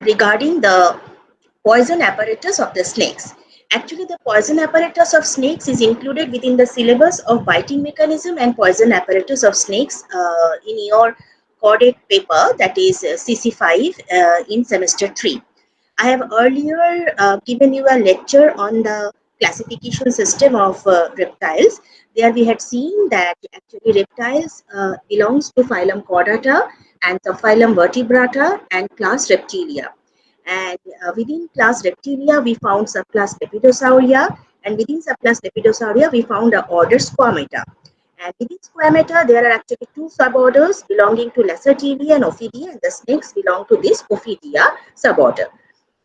regarding the poison apparatus of the snakes. Actually, the poison apparatus of snakes is included within the syllabus of biting mechanism and poison apparatus of snakes in your coded paper, that is CC5 in semester 3. I have earlier given you a lecture on the classification system of reptiles. There we had seen that actually reptiles belongs to phylum Chordata and subphylum Vertebrata and class Reptilia. And within class Reptilia, we found subclass Lepidosauria, and within subclass Lepidosauria, we found the order Squamata. And within Squamata, there are actually two suborders belonging to Lacertilia and Ophidia, and the snakes belong to this Ophidia suborder.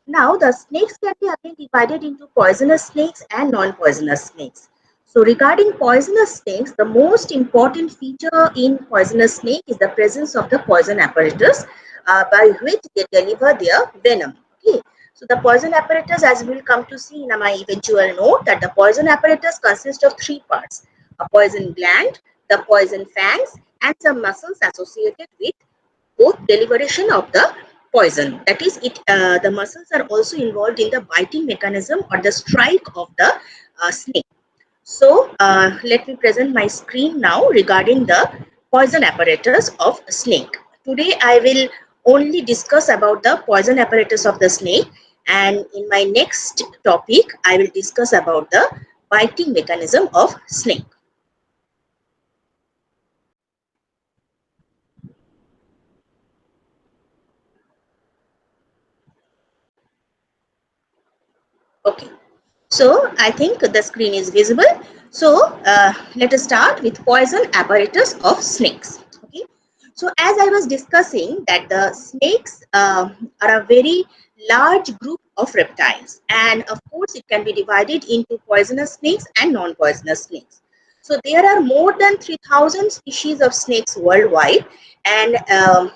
Now, the snakes can be again divided into poisonous snakes and non-poisonous snakes. So, regarding poisonous snakes, the most important feature in poisonous snake is the presence of the poison apparatus by which they deliver their venom. Okay. So, the poison apparatus, as we will come to see in my eventual note, that the poison apparatus consists of three parts: a poison gland, the poison fangs, and some muscles associated with both deliberation of the poison. That is, the muscles are also involved in the biting mechanism or the strike of the snake. So let me present my screen now regarding the poison apparatus of snake. Today I will only discuss about the poison apparatus of the snake, and in my next topic I will discuss about the biting mechanism of snake. Okay. So I think the screen is visible. So let us start with poison apparatus of snakes. Okay. So as I was discussing that the snakes are a very large group of reptiles, and of course it can be divided into poisonous snakes and non-poisonous snakes. So there are more than 3,000 species of snakes worldwide, and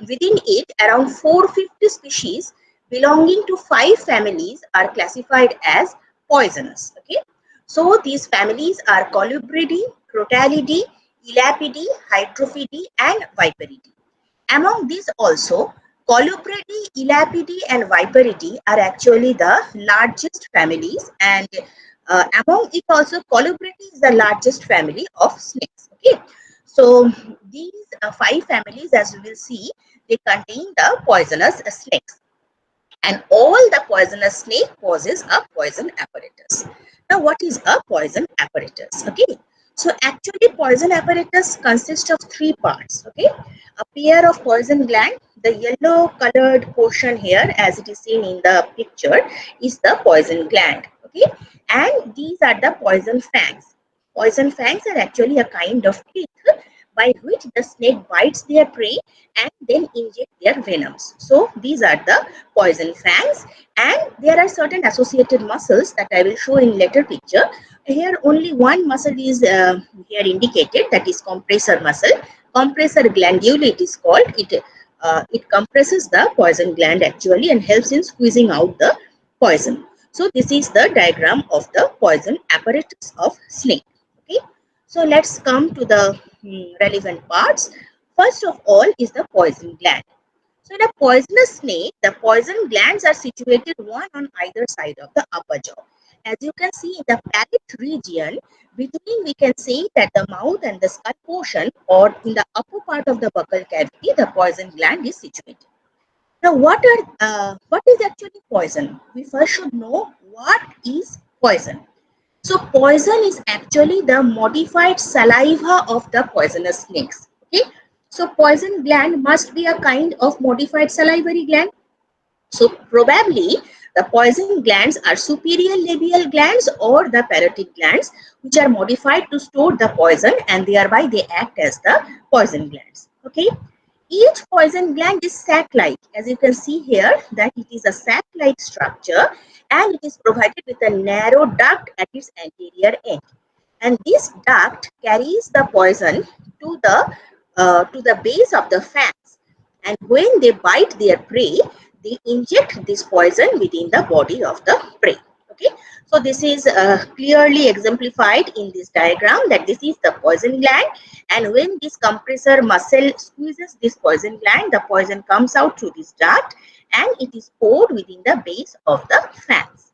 within it around 450 species belonging to 5 families are classified as poisonous. Okay, so these families are Colubridae, Crotalidae, Elapidae, Hydrophidae, and Viperidae. Among these also, Colubridae, Elapidae, and Viperidae are actually the largest families, and among it also Colubridae is the largest family of snakes. Okay, so these 5 families, as we will see, they contain the poisonous snakes, and all the poisonous snake causes a poison apparatus. Now, what is a poison apparatus? Okay, so actually poison apparatus consists of three parts. Okay, a pair of poison gland, the yellow colored portion here as it is seen in the picture is the poison gland. Okay, and these are the poison fangs. Poison fangs are actually a kind of teeth by which the snake bites their prey and then inject their venoms. So these are the poison fangs, and there are certain associated muscles that I will show in later picture. Here only one muscle is here indicated, that is compressor muscle. Compressor glandule it is called. It compresses the poison gland actually and helps in squeezing out the poison. So this is the diagram of the poison apparatus of snake. Okay, so let's come to the relevant parts. First of all is the poison gland. So in a poisonous snake, the poison glands are situated one on either side of the upper jaw. As you can see in the palate region, between we can say that the mouth and the skull portion, or in the upper part of the buccal cavity, the poison gland is situated. Now, what is actually poison? We first should know what is poison. So poison is actually the modified saliva of the poisonous snakes. Okay. So poison gland must be a kind of modified salivary gland. So probably the poison glands are superior labial glands or the parotid glands, which are modified to store the poison, and thereby they act as the poison glands. Okay. Each poison gland is sac-like, as you can see here that it is a sac-like structure, and it is provided with a narrow duct at its anterior end. And this duct carries the poison to the base of the fangs. And when they bite their prey, they inject this poison within the body of the prey. Okay, so this is clearly exemplified in this diagram that this is the poison gland, and when this compressor muscle squeezes this poison gland, the poison comes out through this duct and it is poured within the base of the fangs.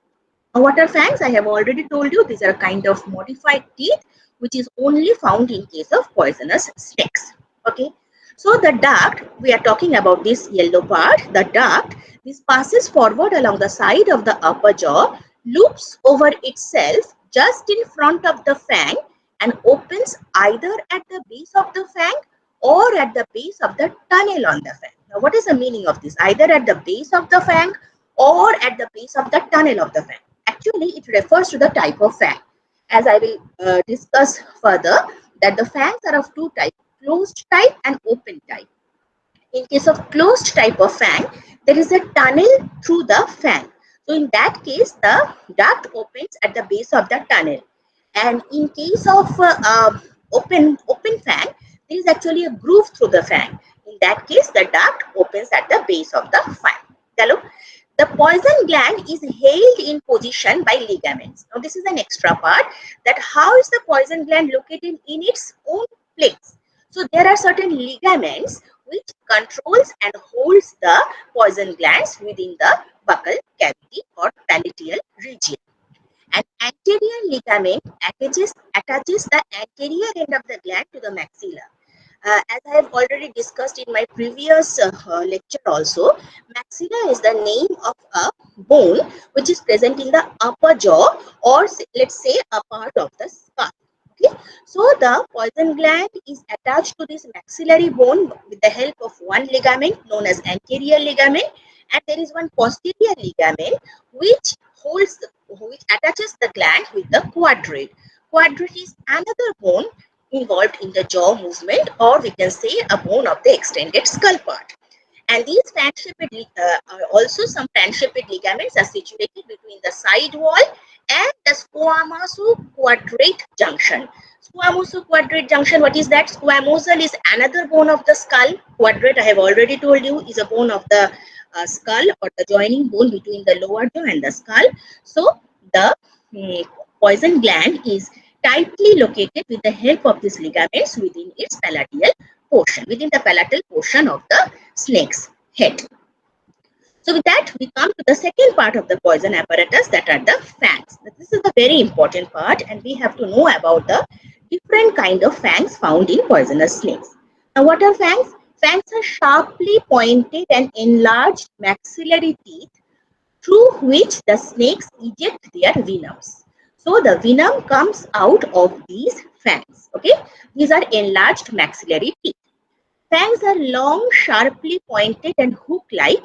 What are fangs? I have already told you these are a kind of modified teeth which is only found in case of poisonous snakes. Okay. So the duct, we are talking about this yellow part, the duct, this passes forward along the side of the upper jaw, loops over itself just in front of the fang and opens either at the base of the fang or at the base of the tunnel on the fang. Now what is the meaning of this? Either at the base of the fang or at the base of the tunnel of the fang. Actually, it refers to the type of fang. As I will discuss further, that the fangs are of two types, closed type and open type. In case of closed type of fang, there is a tunnel through the fang. So in that case, the duct opens at the base of the tunnel. And in case of open fang, there is actually a groove through the fang. In that case, the duct opens at the base of the fang. Hello? The poison gland is held in position by ligaments. Now, this is an extra part, that how is the poison gland located in its own place. So, there are certain ligaments which controls and holds the poison glands within the buccal cavity or palatal region. An anterior ligament attaches the anterior end of the gland to the maxilla. As I have already discussed in my previous lecture also, maxilla is the name of a bone which is present in the upper jaw, or let's say a part of the skull. Okay, so the poison gland is attached to this maxillary bone with the help of one ligament known as anterior ligament, and there is one posterior ligament which which attaches the gland with the quadrate. Quadrate is another bone involved in the jaw movement, or we can say a bone of the extended skull part. And these fan-shaped are also some fan-shaped ligaments are situated between the side wall and the squamoso-quadrate junction. Squamoso-quadrate junction, what is that? Squamosal is another bone of the skull. Quadrate, I have already told you, is a bone of the skull, or the joining bone between the lower jaw and the skull. So, the poison gland is tightly located with the help of these ligaments within its palatal portion, within the palatal portion of the snake's head. So with that, we come to the second part of the poison apparatus, that are the fangs. This is a very important part, and we have to know about the different kind of fangs found in poisonous snakes. Now what are fangs? Fangs are sharply pointed and enlarged maxillary teeth through which the snakes eject their venoms. So the venom comes out of these fangs. Okay, these are enlarged maxillary teeth. Fangs are long, sharply pointed and hook-like,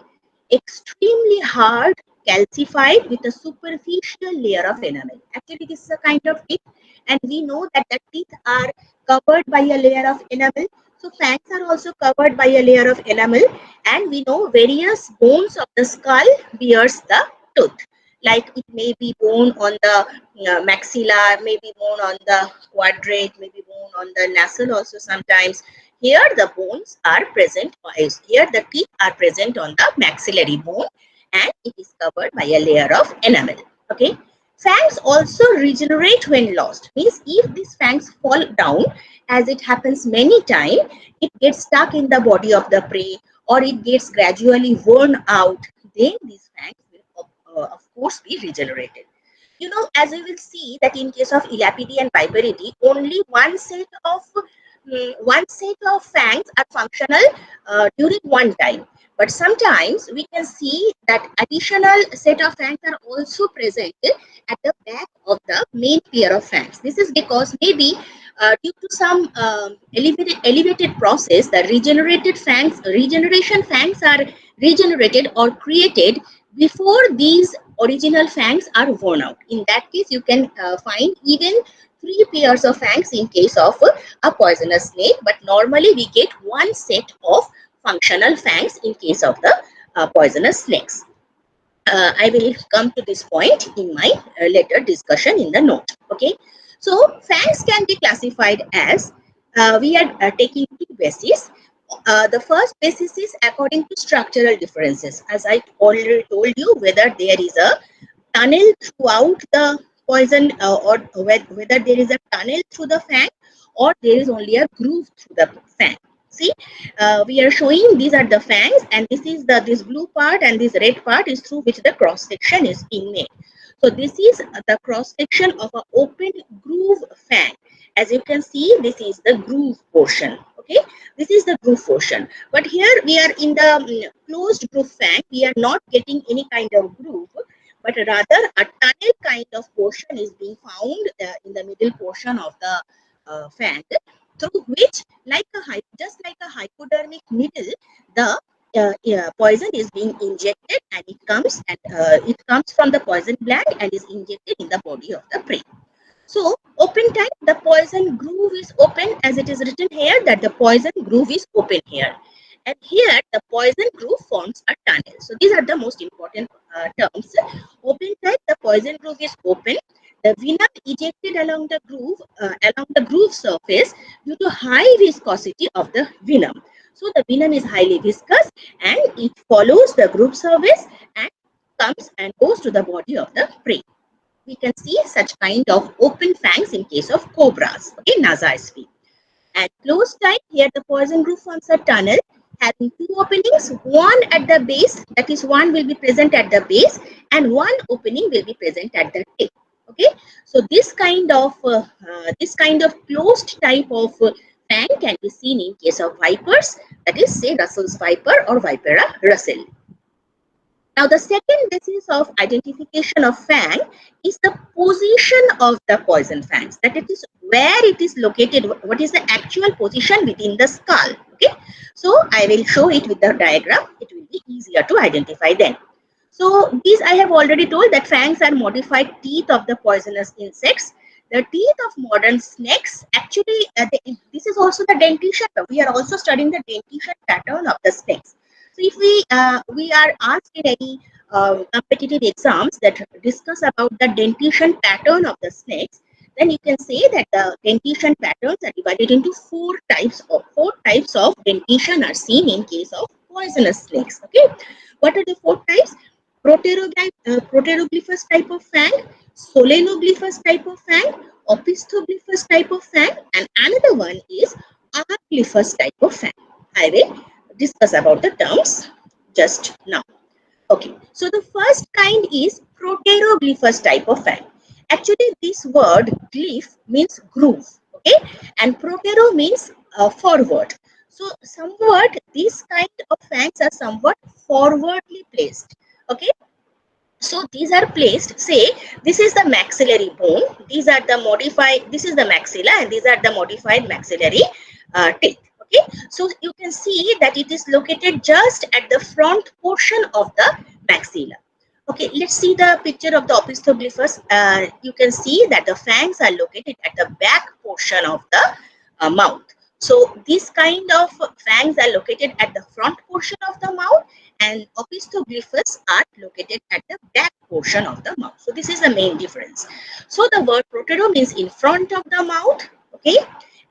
extremely hard, calcified with a superficial layer of enamel. Actually, this is a kind of teeth, and we know that the teeth are covered by a layer of enamel. So fangs are also covered by a layer of enamel, and we know various bones of the skull bears the tooth. Like it may be bone on the maxilla, maybe bone on the quadrate, maybe bone on the nasal also sometimes. Here the bones are present, here the teeth are present on the maxillary bone, and it is covered by a layer of enamel. Okay. Fangs also regenerate when lost. Means if these fangs fall down, as it happens many times, it gets stuck in the body of the prey, or it gets gradually worn out, then these fangs will of course be regenerated. You know, as we will see that in case of Elapidae and Viperidae, only one set of fangs are functional during one time. But sometimes we can see that additional set of fangs are also present at the back of the main pair of fangs. This is because maybe due to some elevated process, the regeneration fangs are regenerated or created before these original fangs are worn out. In that case, you can find even 3 pairs of fangs in case of a poisonous snake, but normally we get one set of functional fangs in case of the poisonous snakes. I will come to this point in my later discussion in the note. Okay, so fangs can be classified as we are taking 2 bases. The first basis is according to structural differences. As I already told you, whether there is a tunnel throughout the poison or whether there is a tunnel through the fang, or there is only a groove through the fang. See, we are showing these are the fangs, and this is this blue part and this red part is through which the cross section is being made. So this is the cross section of an open groove fang. As you can see, this is the groove portion. Okay, this is the groove portion. But here we are in the closed groove fang. We are not getting any kind of groove, but rather a tunnel kind of portion is being found in the middle portion of the fang, through which, just like a hypodermic needle, the poison is being injected, and it comes from the poison gland and is injected in the body of the prey. So open type, the poison groove is open, as it is written here that the poison groove is open here. And here the poison groove forms a tunnel. So these are the most important terms. Open type, the poison groove is open. The venom ejected along the groove surface due to high viscosity of the venom. So the venom is highly viscous and it follows the groove surface and comes and goes to the body of the prey. We can see such kind of open fangs in case of cobras, okay, Nazaispi. And closed type, here the poison groove forms a tunnel having two openings, one at the base, that is one will be present at the base, and one opening will be present at the tip. Okay, so this kind of closed type of fang can be seen in case of vipers, that is say Russell's viper or Vipera russell. Now, the second basis of identification of fang is the position of the poison fangs, that it is where it is located, what is the actual position within the skull. Okay, so I will show it with the diagram. It will be easier to identify then. So these I have already told that fangs are modified teeth of the poisonous insects. The teeth of modern snakes, actually, this is also the dentition. We are also studying the dentition pattern of the snakes. So if we are asked in any competitive exams that discuss about the dentition pattern of the snakes, then you can say that the dentition patterns are divided into four types of dentition are seen in case of poisonous snakes. Okay, what are the four types? Proteroglyphus type of fang, solenoglyphus type of fang, opistoglyphus type of fang, and another one is aglyphus type of fang. I will discuss about the terms just now. Okay, so the first kind is proteroglyphus type of fang. Actually, this word glyph means groove, okay, and protero means forward. So, somewhat these kind of fangs are somewhat forwardly placed. Okay, so these are placed, say this is the maxillary bone, these are the modified, this is the maxilla, and these are the modified maxillary teeth. Okay, so you can see that it is located just at the front portion of the maxilla. Okay, let's see the picture of the opistoglyphus. You can see that the fangs are located at the back portion of the mouth. So these kind of fangs are located at the front portion of the mouth, and opistoglyphus are located at the back portion of the mouth. So this is the main difference. So the word protero means in front of the mouth, okay,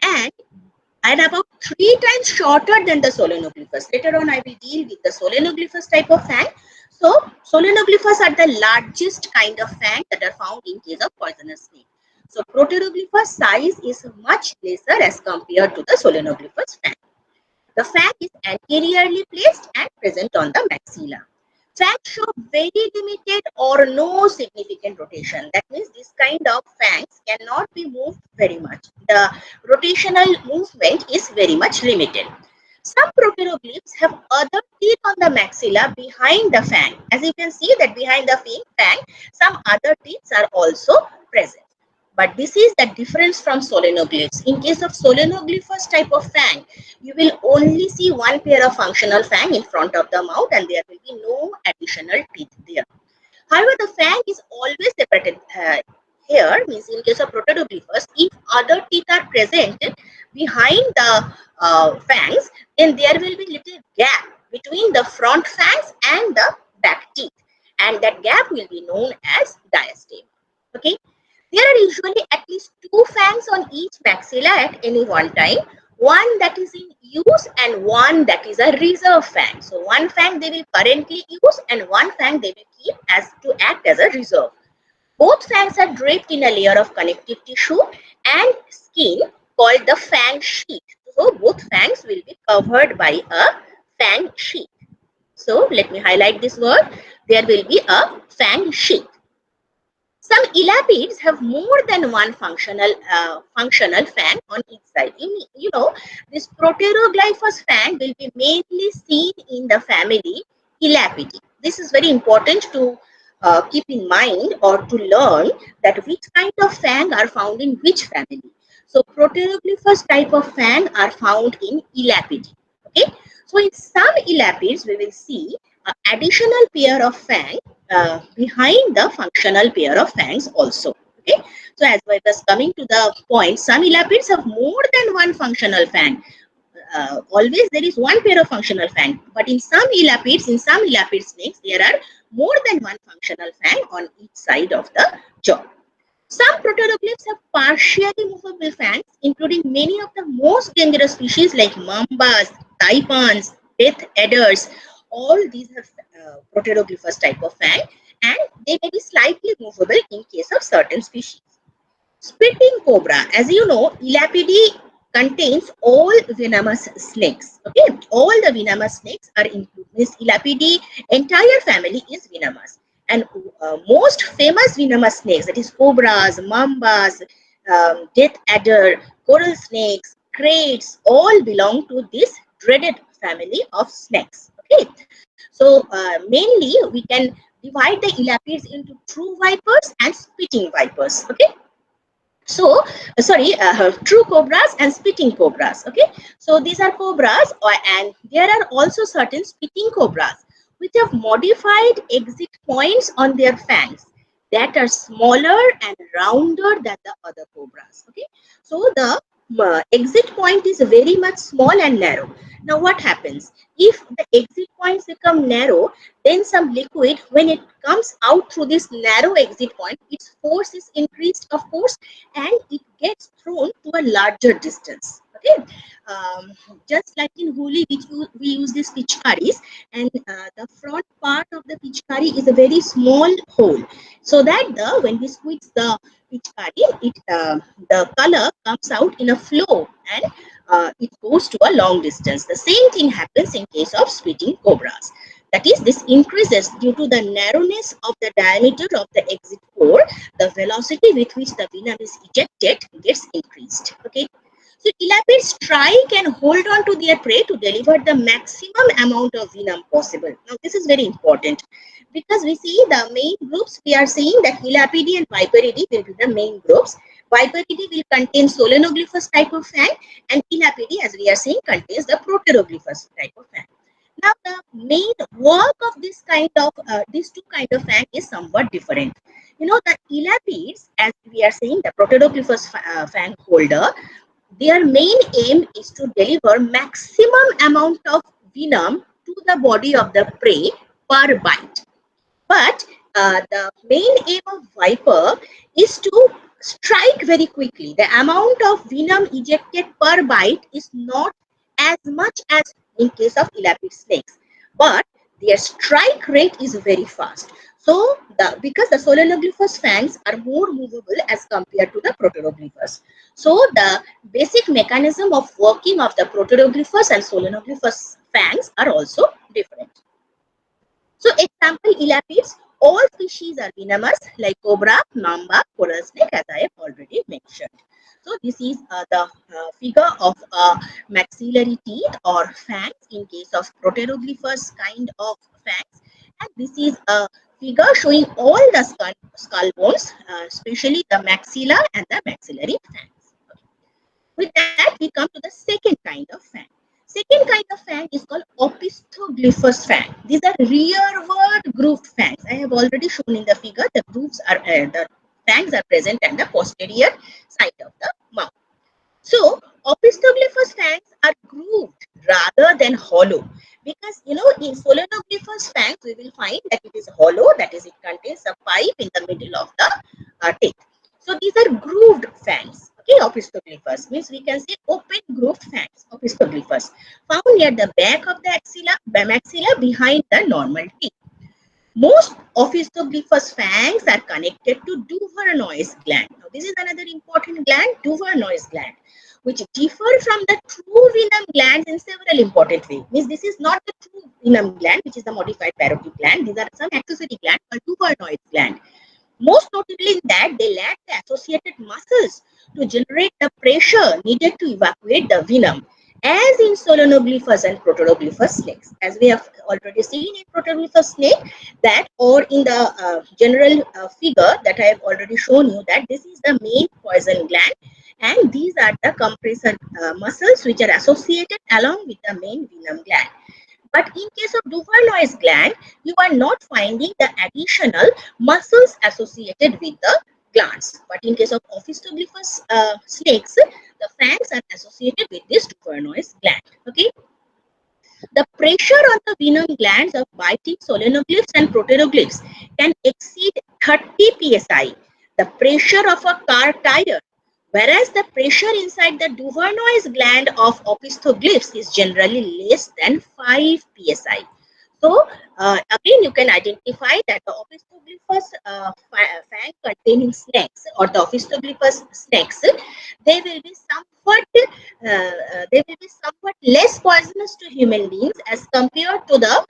and about 3 times shorter than the solenoglyphus. Later on, I will deal with the solenoglyphus type of fang. So solenoglyphus are the largest kind of fang that are found in case of poisonous snake. So proteroglyphus size is much lesser as compared to the solenoglyphus fang. The fang is anteriorly placed and present on the maxilla. Fangs show very limited or no significant rotation. That means this kind of fangs cannot be moved very much. The rotational movement is very much limited. Some proteroglyphs have other teeth on the maxilla behind the fang. As you can see that behind the fang, some other teeth are also present. But this is the difference from solenoglyphs. In case of solenoglyphus type of fang, you will only see one pair of functional fang in front of the mouth, and there will be no additional teeth there. However, the fang is always separated here, means in case of proteroglyphus, if other teeth are present behind the fangs, then there will be little gap between the front fangs and the back teeth, and that gap will be known as diastema. Okay. There are usually at least 2 fangs on each maxilla at any one time. One that is in use and one that is a reserve fang. So one fang they will currently use and one fang they will keep as to act as a reserve. Both fangs are draped in a layer of connective tissue and skin called the fang sheath. So both fangs will be covered by a fang sheath. So let me highlight this word. There will be a fang sheath. Some elapids have more than one functional fang on each side. You know, this proteroglyphous fang will be mainly seen in the family Elapidae. This is very important to keep in mind or to learn that which kind of fang are found in which family. So proteroglyphous type of fang are found in Elapidae. Okay. So in some elapids we will see an additional pair of fang behind the functional pair of fangs also. Okay, so as I was coming to the point, some elapids have more than one functional fang. Always there is one pair of functional fang, but in some elapid snakes, there are more than one functional fang on each side of the jaw. Some proteroglyphs have partially movable fangs, including many of the most dangerous species like mambas, taipans, death adders. All these have proteroglyphous type of fang, and they may be slightly movable in case of certain species. Spitting cobra, as you know, Elapidae contains all venomous snakes. Okay, all the venomous snakes are included. This Elapidae entire family is venomous, and most famous venomous snakes, that is cobras, mambas, death adder, coral snakes, kraits, all belong to this dreaded family of snakes. Okay, so mainly we can divide the elapids into true vipers and spitting vipers. Okay, so true cobras and spitting cobras. Okay, so these are cobras, and there are also certain spitting cobras which have modified exit points on their fangs that are smaller and rounder than the other cobras. Okay, so the exit point is very much small and narrow. Now what happens if the exit points become narrow? Then some liquid, when it comes out through this narrow exit point, its force is increased, of course, and it gets thrown to a larger distance. Okay, just like in Holi, which we use these pitchkaris, and the front part of the pitchkari is a very small hole, so that when we squeeze the pitchkari, the color comes out in a flow, and it goes to a long distance. The same thing happens in case of spitting cobras. That is, this increases due to the narrowness of the diameter of the exit pore. The velocity with which the venom is ejected gets increased. Okay. So elapids strike and hold on to their prey to deliver the maximum amount of venom possible. Now this is very important, because we see the main groups, we are seeing that Elapidae and Viperidae will be the main groups. Viperidae will contain solenoglyphous type of fang, and Elapidae, as we are seeing, contains the proteroglyphous type of fang. Now the main work of this kind of these two kind of fang is somewhat different. You know, the elapids, as we are saying, the proteroglyphous fang holder, their main aim is to deliver maximum amount of venom to the body of the prey per bite. But the main aim of viper is to strike very quickly. The amount of venom ejected per bite is not as much as in case of elapid snakes, but their strike rate is very fast. So, because the solenoglyphous fangs are more movable as compared to the proteroglyphous. So, the basic mechanism of working of the proteroglyphous and solenoglyphous fangs are also different. So, example elapids, all species are venomous like cobra, mamba, coral snake, as I have already mentioned. So, this is the figure of maxillary teeth or fangs in case of proteroglyphous kind of fangs, and this is a figure showing all the skull bones, especially the maxilla and the maxillary fangs. With that, we come to the second kind of fang. Second kind of fang is called opistoglyphous fang. These are rearward grooved fangs. I have already shown in the figure the grooves are the fangs are present at the posterior side of the mouth. So opistoglyphous fangs are grooved rather than hollow, because you know in solenoglyphous fangs we will find that it is hollow, that is it contains a pipe in the middle of the teeth. So these are grooved fangs. Okay, opistoglyphous means we can say open grooved fangs. Opistoglyphous found near the back of the maxilla behind the normal teeth. Most opistoglyphous fangs are connected to Duvernois gland. Now, this is another important gland, Duvernois gland, which differ from the true venom glands in several important ways. Means this is not the true venom gland, which is the modified parotid gland. These are some accessory glands called duvernoid gland. Most notably in that they lack the associated muscles to generate the pressure needed to evacuate the venom, as in Solonoglyphus and Protoglyphus snakes. As we have already seen in Protoglyphus snake, that, or in the general figure that I have already shown you, that this is the main poison gland, and these are the compressor muscles which are associated along with the main venom gland. But in case of Duvernois gland, you are not finding the additional muscles associated with the glands. But in case of Ophistoglyphus snakes, the fangs are associated with this Duvernois gland. Okay. The pressure on the venom glands of biting solenoglyphs and proteroglyphs can exceed 30 psi, the pressure of a car tire, whereas the pressure inside the Duvernois gland of opistoglyphs is generally less than 5 psi. So, again, you can identify that the Ophistoglyphus fang containing snakes, or the Ophistoglyphus snakes, they will be somewhat less poisonous to human beings as compared to the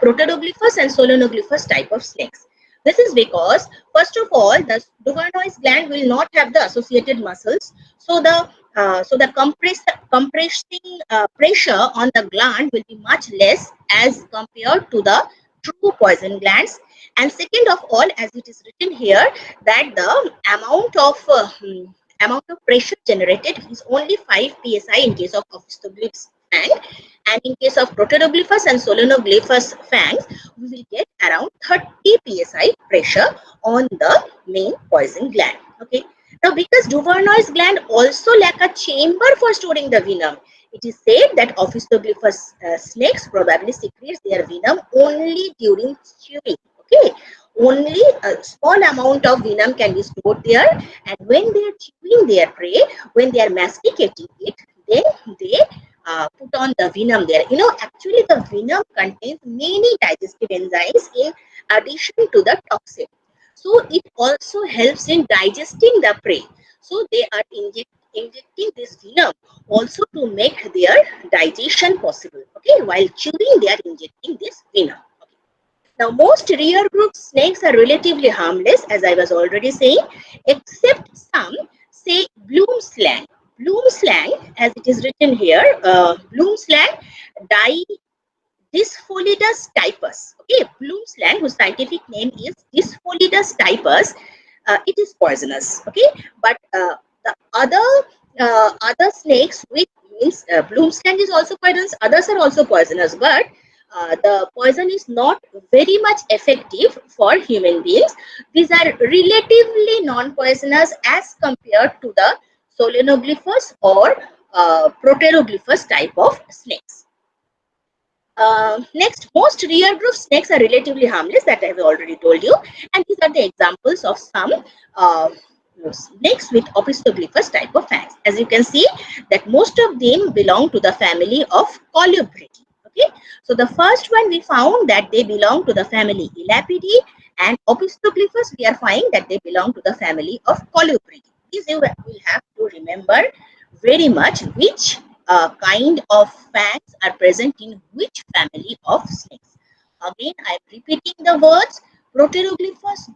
Protoglyphus and Solonoglyphus type of snakes. This is because, first of all, the Duvernois gland will not have the associated muscles, so the compressing pressure on the gland will be much less as compared to the true poison glands. And second of all, as it is written here, that the amount of pressure generated is only 5 psi in case of Ophistoglyphs fang, and in case of Protoglyphus and Solonoglyphus fangs, we will get around 30 psi pressure on the main poison gland. Okay. Now, because Duvernois gland also lack a chamber for storing the venom, it is said that Ophistoglyphus snakes probably secretes their venom only during chewing. Okay, only a small amount of venom can be stored there, and when they are chewing their prey, when they are masticating it, then they put on the venom there. You know, actually the venom contains many digestive enzymes in addition to the toxin. So it also helps in digesting the prey. So they are injecting this venom also to make their digestion possible. Okay, while chewing they are injecting this venom. Okay. Now most rear group snakes are relatively harmless, as I was already saying, except some, say bloom slang. Bloom slang, as it is written here, bloom slang Dyspholidus typus. Okay, bloom slang, whose scientific name is Dyspholidus typus. It is poisonous. Okay, but the other snakes, which means bloom slang is also poisonous. Others are also poisonous, but the poison is not very much effective for human beings. These are relatively non-poisonous as compared to the Solonoglyphus or Proteroglyphus type of snakes. Next, most rear group snakes are relatively harmless, that I have already told you, and these are the examples of some snakes with Opistoglyphus type of fangs. As you can see, that most of them belong to the family of Colubridae. Okay, so the first one we found that they belong to the family Elapidae, and Opistoglyphus we are finding that they belong to the family of Colubridae. These you will have to remember very much which kind of fangs are present in which family of snakes. Again, I am repeating the words. Proteroglyphus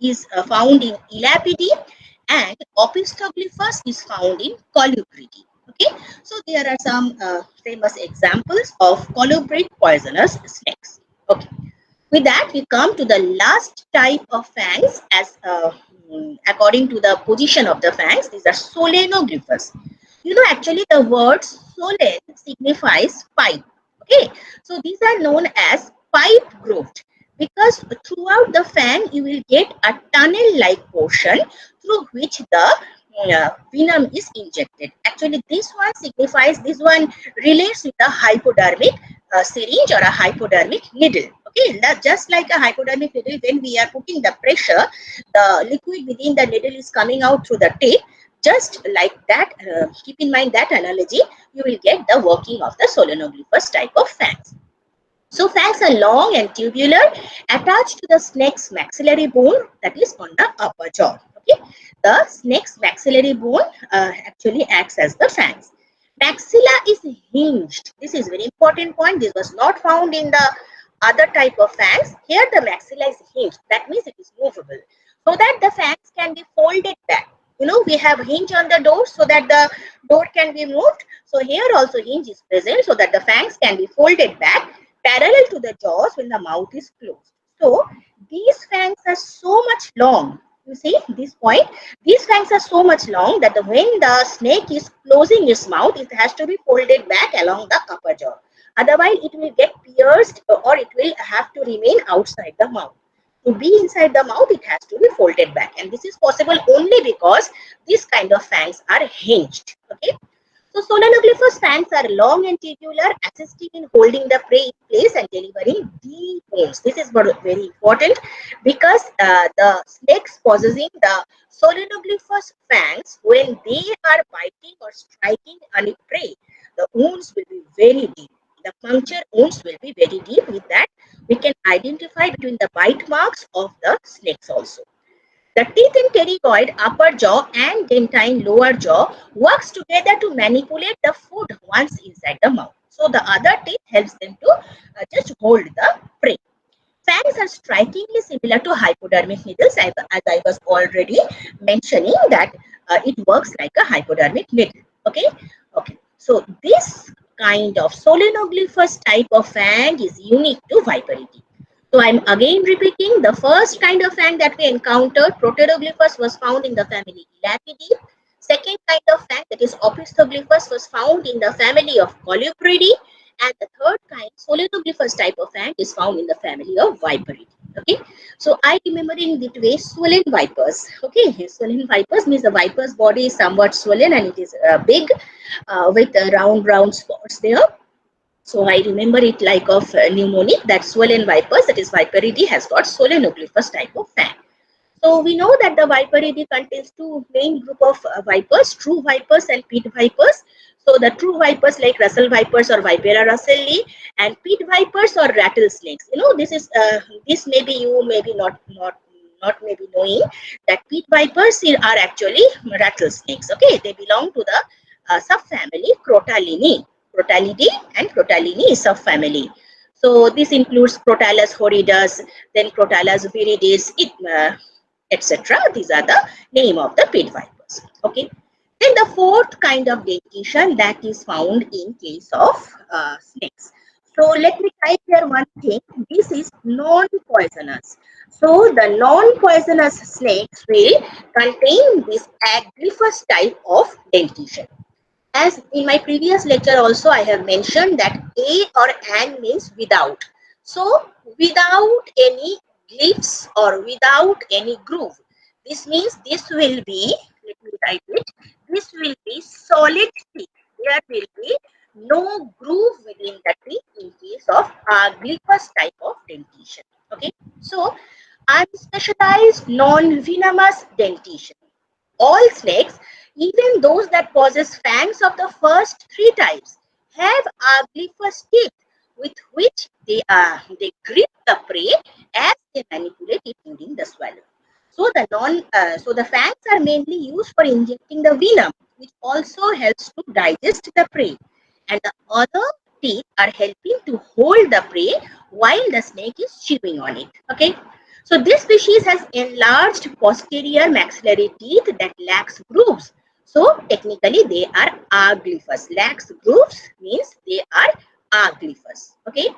is found in Elapidae, and Opistoglyphus is found in Colubridae. Okay, so there are some famous examples of colubrid poisonous snakes. Okay, with that we come to the last type of fangs, as according to the position of the fangs. These are Solenoglyphus. You know, actually the word solen signifies pipe. Okay, so these are known as pipe grooved because throughout the fang you will get a tunnel like portion through which the venom is injected. Actually this one signifies, this one relates with the hypodermic syringe or a hypodermic needle. Okay, just like a hypodermic needle, when we are putting the pressure, the liquid within the needle is coming out through the tip. Just like that, keep in mind that analogy, you will get the working of the Solenoglyphus type of fangs. So fangs are long and tubular, attached to the snake's maxillary bone, that is on the upper jaw. Okay, the snake's maxillary bone actually acts as the fangs. Maxilla is hinged. This is very important point. This was not found in the other type of fangs. Here the maxilla is hinged. That means it is movable, so that the fangs can be folded back. You know, we have hinge on the door so that the door can be moved. So here also hinge is present so that the fangs can be folded back parallel to the jaws when the mouth is closed. So these fangs are so much long. You see this point? These fangs are so much long that when the snake is closing its mouth, it has to be folded back along the upper jaw. Otherwise, it will get pierced or it will have to remain outside the mouth. To be inside the mouth, it has to be folded back. And this is possible only because these kind of fangs are hinged. Okay. So solenoglyphous fangs are long and tubular, assisting in holding the prey in place and delivering deep wounds. This is very important because the snakes possessing the solenoglyphous fangs, when they are biting or striking any prey, the wounds will be very deep. The puncture wounds will be very deep. With that, we can identify between the bite marks of the snakes also. The teeth in pterygoid upper jaw and dentine lower jaw works together to manipulate the food once inside the mouth. So the other teeth helps them to just hold the prey. Fangs are strikingly similar to hypodermic needles, as I was already mentioning that it works like a hypodermic needle. Okay, okay. So this kind of solenoglyphous type of fang is unique to viperity. So I'm again repeating, the first kind of fang that we encountered, Protodoglyphus, was found in the family Elapidae. Second kind of fang, that is Opistoglyphus, was found in the family of Colubridae. And the third kind, Solenoglyphus type of fang, is found in the family of Viperidae. Okay, so I remember in that way swollen vipers. Okay, swollen vipers means the viper's body is somewhat swollen and it is big with round spots there. So I remember it like of pneumonic, that swollen vipers, that is Viperidae, has got solenoglyphous type of fang. So we know that the Viperidae contains two main group of vipers, true vipers and pit vipers. So the true vipers like Russell vipers or Vipera russelli, and pit vipers or rattlesnakes. You know, this is this maybe you maybe not maybe knowing that pit vipers are actually rattlesnakes. Okay, they belong to the subfamily Crotalini. Crotalidae and Crotalini subfamily. So this includes Crotalus horridus, then Crotalus viridis, etc. These are the name of the pit vipers. Okay. Then the fourth kind of dentition that is found in case of snakes. So let me type here one thing. This is non-poisonous. So the non-poisonous snakes will contain this aglyphous type of dentition. As in my previous lecture also I have mentioned that a or an means without. So without any glyphs or without any groove. This means this will be, let me write it, this will be solid teeth. There will be no groove within the teeth in case of glyphous type of dentition. Okay. So unspecialized non-venomous dentition. All snakes, even those that possess fangs of the first three types, have aglyphous teeth with which they grip the prey as they manipulate it during the swallow. So the fangs are mainly used for injecting the venom, which also helps to digest the prey, and the other teeth are helping to hold the prey while the snake is chewing on it. Okay. So this species has enlarged posterior maxillary teeth that lacks grooves. So technically they are aglyphous. Lacks grooves means they are aglyphous. Okay.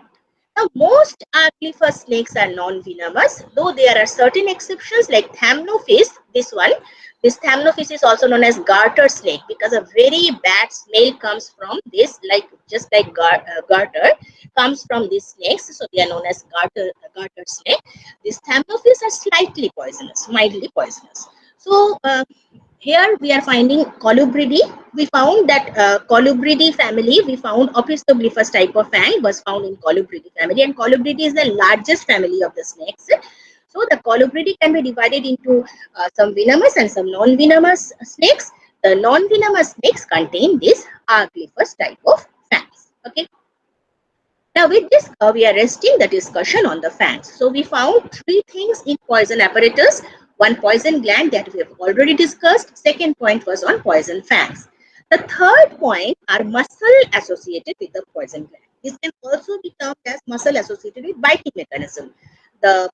Now most aglyphous snakes are non-venomous, though there are certain exceptions like Thamnophis. This Thamnophis is also known as garter snake because a very bad smell comes from this, like just like garter comes from these snakes. So they are known as garter snake. These Thamnophis are slightly poisonous, mildly poisonous. So here we are finding Colubridae. We found that Colubridae family, we found Opistoglyphus type of fang was found in Colubridae family, and Colubridae is the largest family of the snakes. So the Colubridae can be divided into some venomous and some non-venomous snakes. The non-venomous snakes contain this aglyphous type of fangs. Okay. Now with this, we are resting the discussion on the fangs. So we found three things in poison apparatus. One poison gland that we have already discussed. Second point was on poison fangs. The third point are muscle associated with the poison gland. This can also be termed as muscle associated with biting mechanism. The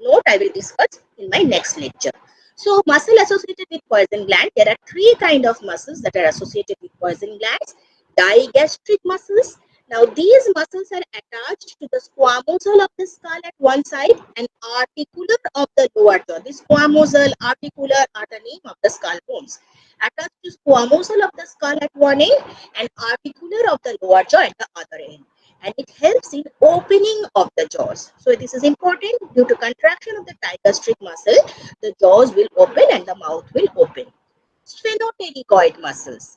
note I will discuss in my next lecture. So muscle associated with poison gland, there are three kind of muscles that are associated with poison glands. Digastric muscles. Now these muscles are attached to the squamosal of the skull at one side and articular of the lower jaw. This squamosal, articular are the name of the skull bones. Attached to squamosal of the skull at one end and articular of the lower jaw at the other end. And it helps in opening of the jaws. So this is important. Due to contraction of the digastric muscle, the jaws will open and the mouth will open. Sphenoticoid muscles.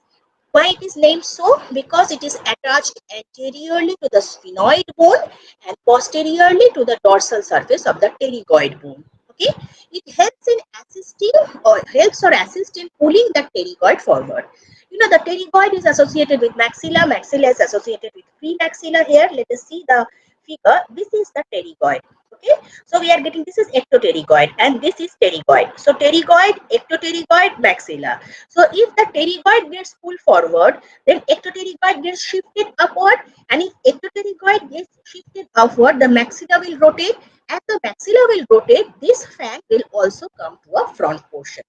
Why it is named so? Because it is attached anteriorly to the sphenoid bone and posteriorly to the dorsal surface of the pterygoid bone. Okay, it helps in assisting or helps or assist in pulling the pterygoid forward. You know, the pterygoid is associated with maxilla. Maxilla is associated with premaxilla. Here, let us see the figure. This is the pterygoid. Okay, so we are getting, this is ectopterygoid and this is pterygoid. So pterygoid, ectopterygoid, maxilla. So if the pterygoid gets pulled forward, then ectopterygoid gets shifted upward, and if ectopterygoid gets shifted upward, the maxilla will rotate. As the maxilla will rotate, this fang will also come to a front portion.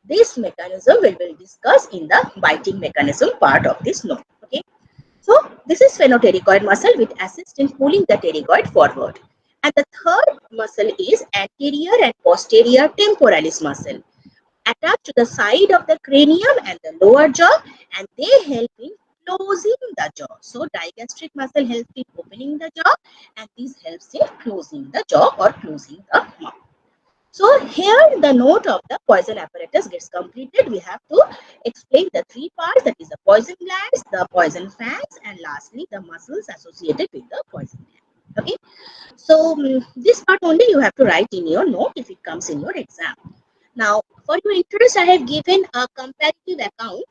This mechanism we will discuss in the biting mechanism part of this note. Okay. So this is sphenotericoid muscle which assists in pulling the pterygoid forward. And the third muscle is anterior and posterior temporalis muscle, attached to the side of the cranium and the lower jaw, and they help in closing the jaw. So digastric muscle helps in opening the jaw, and this helps in closing the jaw or closing the mouth. So here the note of the poison apparatus gets completed. We have to explain the three parts, that is the poison glands, the poison fangs, and lastly the muscles associated with the poison gland. Okay. So this part only you have to write in your note if it comes in your exam. Now, for your interest, I have given a comparative account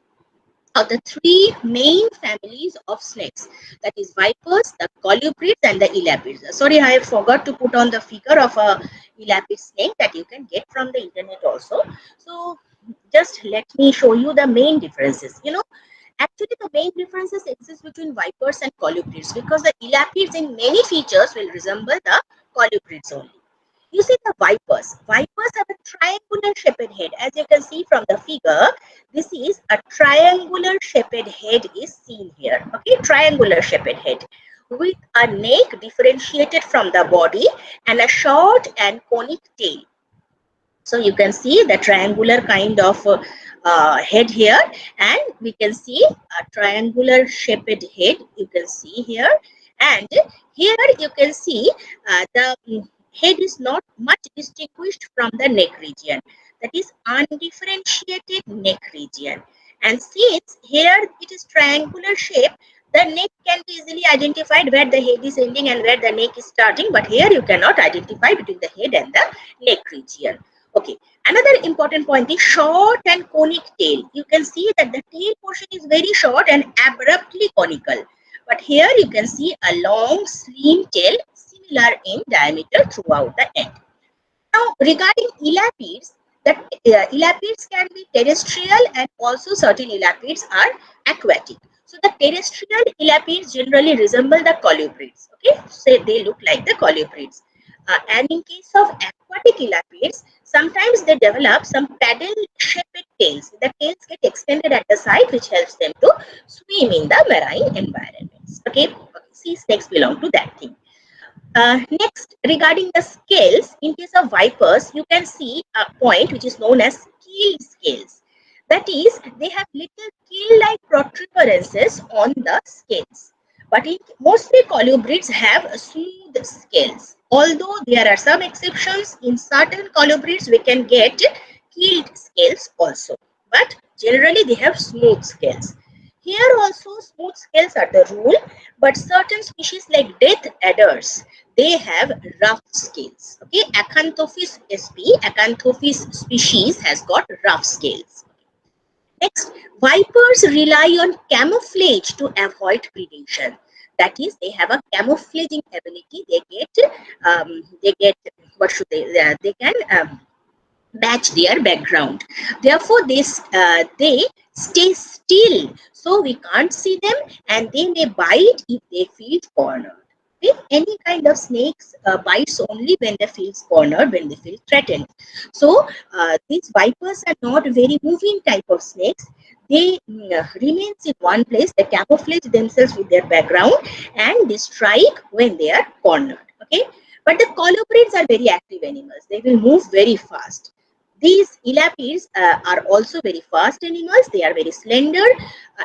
of the three main families of snakes, that is vipers, the colubrids, and the elapids. Sorry, I forgot to put on the figure of a elapid snake that you can get from the internet also. So just let me show you the main differences. You know, actually the main differences exist between vipers and colubrids, because the elapids in many features will resemble the colubrids only. You see the vipers. Vipers have a triangular shaped head. As you can see from the figure, this is a triangular shaped head is seen here. Okay, triangular shaped head with a neck differentiated from the body and a short and conic tail. So you can see the triangular kind of head here, and we can see a triangular shaped head. You can see here, and here you can see the head is not much distinguished from the neck region. That is undifferentiated neck region. And since here it is triangular shape, the neck can be easily identified where the head is ending and where the neck is starting. But here you cannot identify between the head and the neck region. Okay, another important point is short and conic tail. You can see that the tail portion is very short and abruptly conical. But here you can see a long slim tail similar in diameter throughout the end. Now regarding elapids, the elapids can be terrestrial and also certain elapids are aquatic. So the terrestrial elapids generally resemble the colubrids. Okay, so they look like the colubrids. And in case of aquatic elapids, sometimes they develop some paddle-shaped tails. The tails get extended at the side, which helps them to swim in the marine environments. Okay, sea snakes belong to that thing. Next, regarding the scales, in case of vipers, you can see a point which is known as keeled scales. That is, they have little keel-like protuberances on the scales. But mostly colubrids have smooth scales. Although there are some exceptions, in certain colubrids we can get keeled scales also. But generally they have smooth scales. Here also smooth scales are the rule, but certain species like death adders, they have rough scales. Okay, Acanthopus sp, Acanthopus species has got rough scales. Next, vipers rely on camouflage to avoid predation. That is, they have a camouflaging ability. They get what should they can match their background. Therefore, they stay still, so we can't see them, and they may bite if they feel cornered. Okay? Any kind of snakes bites only when they feel cornered, when they feel threatened. So these vipers are not very moving type of snakes. They remains in one place. They camouflage themselves with their background, and they strike when they are cornered. Okay, but the colubrids are very active animals. They will move very fast. These elapids are also very fast animals. They are very slender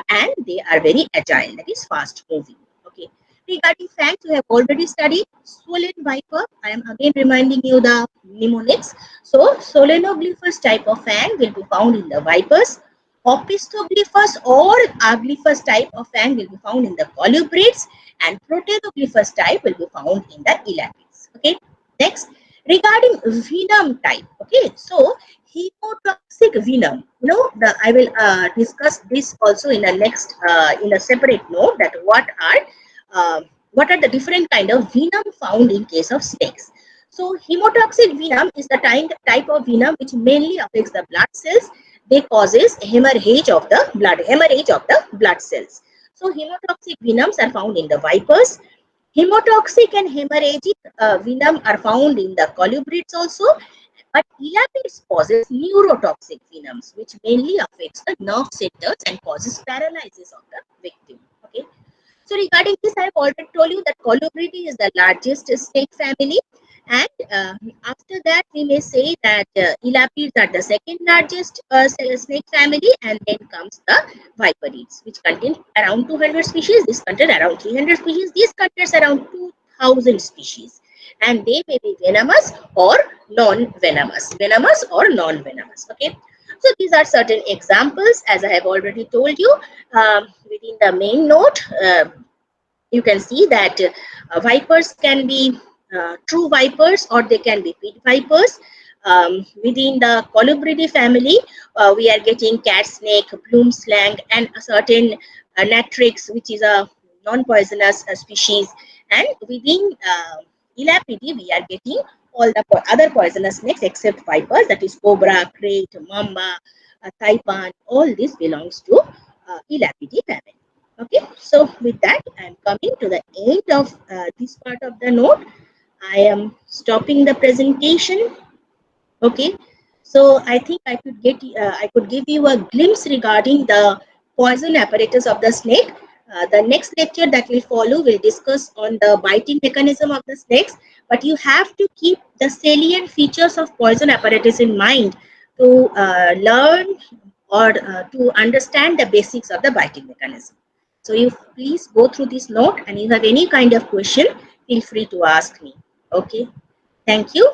and they are very agile. That is fast moving. Okay. Regarding fangs, we have already studied swollen viper. I am again reminding you the mnemonics. So, solenoglyphus type of fang will be found in the vipers. Opistoglyphus or aglyphus type of fang will be found in the colubrids, and protethoglyphus type will be found in the elapids. Okay. Next, regarding venom type. Okay. So, hemotoxic venom. I will discuss this also in a next in a separate note, that what are the different kind of venom found in case of snakes. So hemotoxic venom is the type of venom which mainly affects the blood cells. They causes hemorrhage of the blood cells. So hemotoxic venoms are found in the vipers. Hemotoxic and hemorrhagic venom are found in the colubrids also, but elapids causes neurotoxic venoms, which mainly affects the nerve centers and causes paralysis of the victim. Okay. So regarding this, I have already told you that colubridae is the largest snake family, and after that we may say that elapids are the second largest snake family, and then comes the viperids, which contain around 200 species. This contain around 300 species. This contains around 2000 species, and they may be venomous or non-venomous, venomous or non-venomous. Okay. So these are certain examples, as I have already told you. Within the main note, you can see that vipers can be true vipers or they can be pit vipers. Within the colubridae family, we are getting cat snake, bloom slang, and a certain natrix, which is a non-poisonous species. And within elapidae, we are getting all the other poisonous snakes except vipers, that is cobra, crate, mamba, taipan. All this belongs to elapidae family. Okay, so with that, I am coming to the end of this part of the note. I am stopping the presentation. Okay, so I think I could give you a glimpse regarding the poison apparatus of the snake. The next lecture that will follow will discuss on the biting mechanism of the snakes, but you have to keep the salient features of poison apparatus in mind to learn or to understand the basics of the biting mechanism. So you please go through this note, and you have any kind of question, feel free to ask me. Okay, thank you.